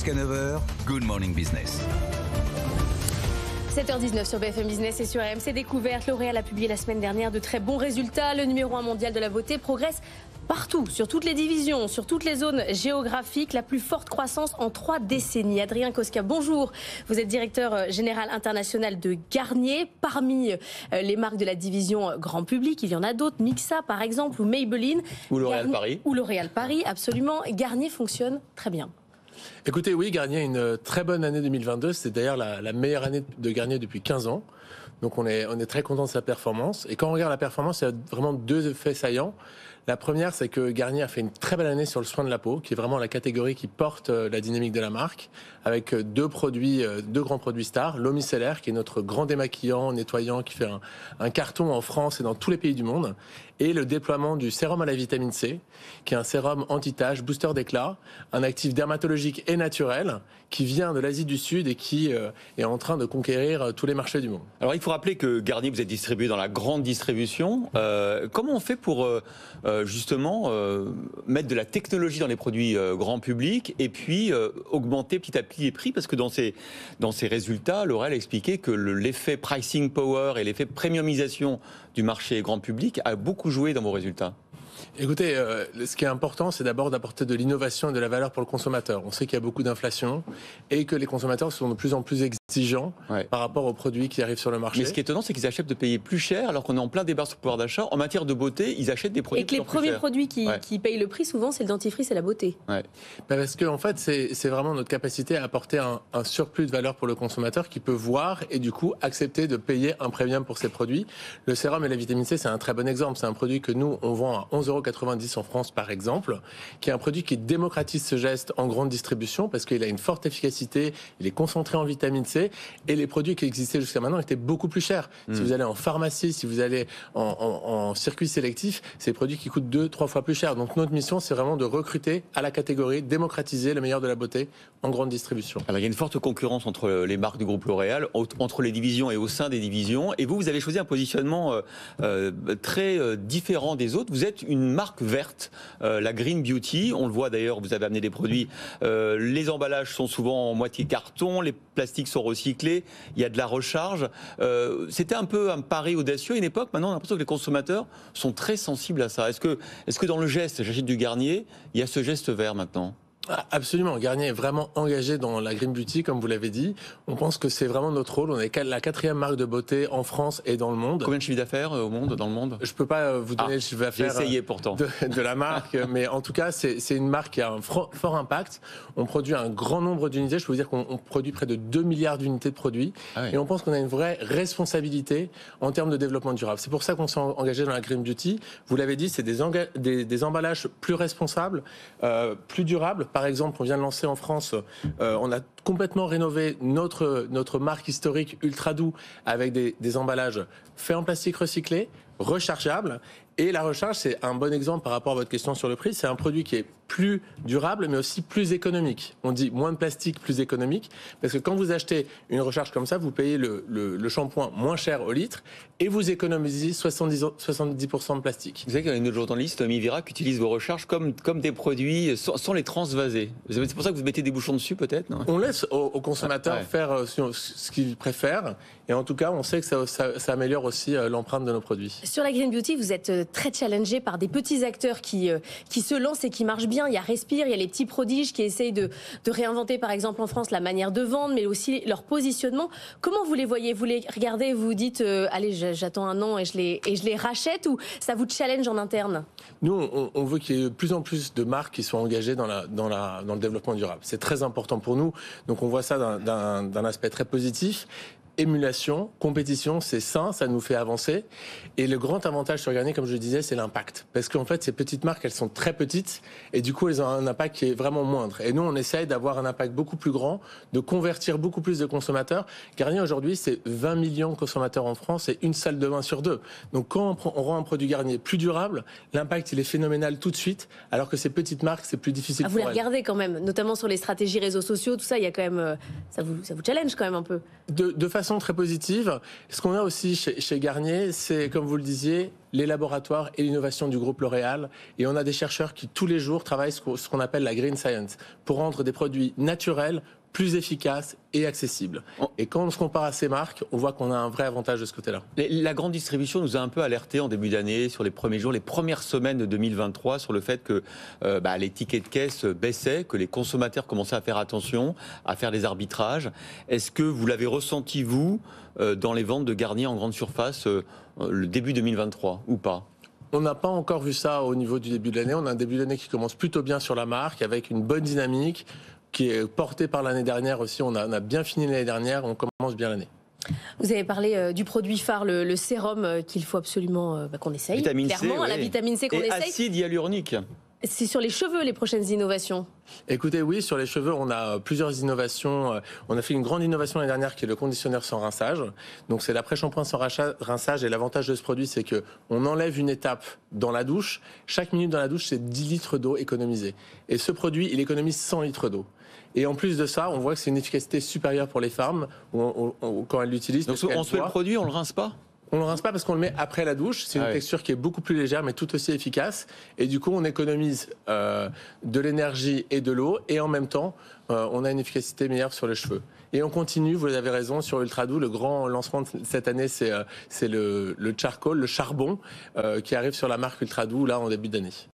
Jusqu'à 9h, Good Morning Business. 7h19 sur BFM Business et sur RMC Découverte. L'Oréal a publié la semaine dernière de très bons résultats. Le numéro 1 mondial de la beauté progresse partout, sur toutes les divisions, sur toutes les zones géographiques. La plus forte croissance en 3 décennies. Adrien Koska, bonjour. Vous êtes directeur général international de Garnier. Parmi les marques de la division grand public, il y en a d'autres. Mixa par exemple, ou Maybelline. Ou L'Oréal Paris. Ou L'Oréal Paris, absolument. Garnier fonctionne très bien. Écoutez, oui, Garnier a une très bonne année 2022. C'est d'ailleurs la meilleure année de Garnier depuis 15 ans. Donc on est très content de sa performance. Et quand on regarde la performance, il y a vraiment 2 effets saillants. La première, c'est que Garnier a fait une très belle année sur le soin de la peau, qui est vraiment la catégorie qui porte la dynamique de la marque, avec 2 grands produits stars. L'eau micellaire, qui est notre grand démaquillant, nettoyant, qui fait un carton en France et dans tous les pays du monde. Et le déploiement du sérum à la vitamine C, qui est un sérum anti-tache, booster d'éclat, un actif dermatologique et naturel, qui vient de l'Asie du Sud et qui est en train de conquérir tous les marchés du monde. Alors il faut rappeler que Garnier, vous êtes distribué dans la grande distribution. Comment on fait pour justement mettre de la technologie dans les produits grand public et puis augmenter petit à petit les prix? Parce que dans ces résultats, L'Oréal a expliqué que l'effet pricing power et l'effet premiumisation du marché grand public a beaucoup joué dans vos résultats. Écoutez, ce qui est important, c'est d'abord d'apporter de l'innovation et de la valeur pour le consommateur. On sait qu'il y a beaucoup d'inflation et que les consommateurs sont de plus en plus exigeants par rapport aux produits qui arrivent sur le marché. Mais ce qui est étonnant, c'est qu'ils achètent de payer plus cher alors qu'on est en plein débat sur le pouvoir d'achat. En matière de beauté, ils achètent des produits et que les premiers produits qui payent le prix, souvent, c'est le dentifrice et la beauté. Parce que en fait, c'est vraiment notre capacité à apporter un surplus de valeur pour le consommateur qui peut voir et du coup accepter de payer un premium pour ces produits. Le sérum et la vitamine C, c'est un très bon exemple. C'est un produit que nous, on vend à 11,90 € en France par exemple, qui est un produit qui démocratise ce geste en grande distribution parce qu'il a une forte efficacité, il est concentré en vitamine C et les produits qui existaient jusqu'à maintenant étaient beaucoup plus chers. Si vous allez en pharmacie, si vous allez en circuit sélectif, c'est des produits qui coûtent 2-3 fois plus cher. Donc notre mission, c'est vraiment de recruter à la catégorie, démocratiser le meilleur de la beauté en grande distribution. Alors il y a une forte concurrence entre les marques du groupe L'Oréal, entre les divisions et au sein des divisions. Et vous avez choisi un positionnement très différent des autres. Vous êtes une marque verte, la Green Beauty. On le voit d'ailleurs, vous avez amené des produits. Les emballages sont souvent en moitié carton, les plastiques sont recyclés, il y a de la recharge. C'était un peu un pari audacieux à une époque. Maintenant, on a l'impression que les consommateurs sont très sensibles à ça. Est-ce que dans le geste, j'achète du Garnier, il y a ce geste vert maintenant ? Absolument, Garnier est vraiment engagé dans la Green Beauty, comme vous l'avez dit. On pense que c'est vraiment notre rôle. On est la 4e marque de beauté en France et dans le monde. Combien de chiffre d'affaires dans le monde ? Je peux pas vous donner le chiffre d'affaires j'ai essayé pourtant. De la marque, mais en tout cas, c'est une marque qui a un fort impact. On produit un grand nombre d'unités. Je peux vous dire qu'on produit près de 2 milliards d'unités de produits. Et on pense qu'on a une vraie responsabilité en termes de développement durable. C'est pour ça qu'on s'est engagé dans la Green Beauty. Vous l'avez dit, c'est des emballages plus responsables, plus durables. Par exemple, on vient de lancer en France, on a complètement rénové notre marque historique Ultra Doux avec des emballages faits en plastique recyclé, rechargeables. Et la recharge, c'est un bon exemple par rapport à votre question sur le prix. C'est un produit qui est plus durable, mais aussi plus économique. On dit moins de plastique, plus économique, parce que quand vous achetez une recharge comme ça, vous payez le shampoing moins cher au litre et vous économisez 70% de plastique. Vous savez qu'il y a une autre journaliste, Mivira, qui utilise vos recharges comme des produits sans les transvaser. C'est pour ça que vous mettez des bouchons dessus, peut-être, non ? On laisse aux consommateurs faire ce qu'ils préfèrent. Et en tout cas, on sait que ça améliore aussi l'empreinte de nos produits. Sur la Green Beauty, vous êtes très challengé par des petits acteurs qui se lancent et qui marchent bien. Il y a Respire, il y a les petits prodiges qui essayent de réinventer, par exemple en France, la manière de vendre, mais aussi leur positionnement. Comment vous les voyez ? Vous les regardez et vous vous dites allez, j'attends un an et je les rachète, ou ça vous challenge en interne ? Nous, on veut qu'il y ait de plus en plus de marques qui soient engagées dans le développement durable. C'est très important pour nous. Donc on voit ça d'un aspect très positif. Émulation, compétition, c'est sain, ça nous fait avancer. Et le grand avantage sur Garnier, comme je le disais, c'est l'impact. Parce qu'en fait, ces petites marques, elles sont très petites et du coup, elles ont un impact qui est vraiment moindre. Et nous, on essaye d'avoir un impact beaucoup plus grand, de convertir beaucoup plus de consommateurs. Garnier, aujourd'hui, c'est 20 millions de consommateurs en France et une salle de bain sur 2. Donc, quand on rend un produit Garnier plus durable, l'impact, il est phénoménal tout de suite, alors que ces petites marques, c'est plus difficile pour elles. Vous les regardez quand même, notamment sur les stratégies réseaux sociaux, tout ça, il y a quand même, ça vous challenge quand même un peu. De façon façon très positive. Ce qu'on a aussi chez Garnier, c'est, comme vous le disiez, les laboratoires et l'innovation du groupe L'Oréal. Et on a des chercheurs qui, tous les jours, travaillent ce qu'on appelle la green science, pour rendre des produits naturels plus efficaces et accessibles. Et quand on se compare à ces marques, on voit qu'on a un vrai avantage de ce côté-là. La grande distribution nous a un peu alerté en début d'année, sur les premiers jours, les premières semaines de 2023, sur le fait que les tickets de caisse baissaient, que les consommateurs commençaient à faire attention, à faire des arbitrages. Est-ce que vous l'avez ressenti, vous, dans les ventes de Garnier en grande surface, le début 2023, ou pas ? On n'a pas encore vu ça au niveau du début de l'année. On a un début d'année qui commence plutôt bien sur la marque, avec une bonne dynamique, qui est portée par l'année dernière aussi. On a bien fini l'année dernière, on commence bien l'année. Vous avez parlé du produit phare, le sérum, qu'il faut absolument qu'on essaye. Vitamine clairement, C, la vitamine C qu'on et essaye. acide hyaluronique. C'est sur les cheveux, les prochaines innovations? Écoutez, oui, sur les cheveux, on a plusieurs innovations. On a fait une grande innovation l'année dernière qui est le conditionneur sans rinçage. Donc c'est l'après-shampoing sans rinçage. Et l'avantage de ce produit, c'est qu'on enlève une étape dans la douche. Chaque minute dans la douche, c'est 10 litres d'eau économisée. Et ce produit, il économise 100 litres d'eau. Et en plus de ça, on voit que c'est une efficacité supérieure pour les femmes quand elles l'utilisent. Donc on se fait le produit, on le rince pas ? On ne le rince pas parce qu'on le met après la douche. C'est une texture qui est beaucoup plus légère, mais tout aussi efficace. Et du coup, on économise de l'énergie et de l'eau. Et en même temps, on a une efficacité meilleure sur les cheveux. Et on continue, vous avez raison, sur Ultra Doux. Le grand lancement de cette année, c'est le charcoal, le charbon, qui arrive sur la marque Ultra Doux, là, en début d'année.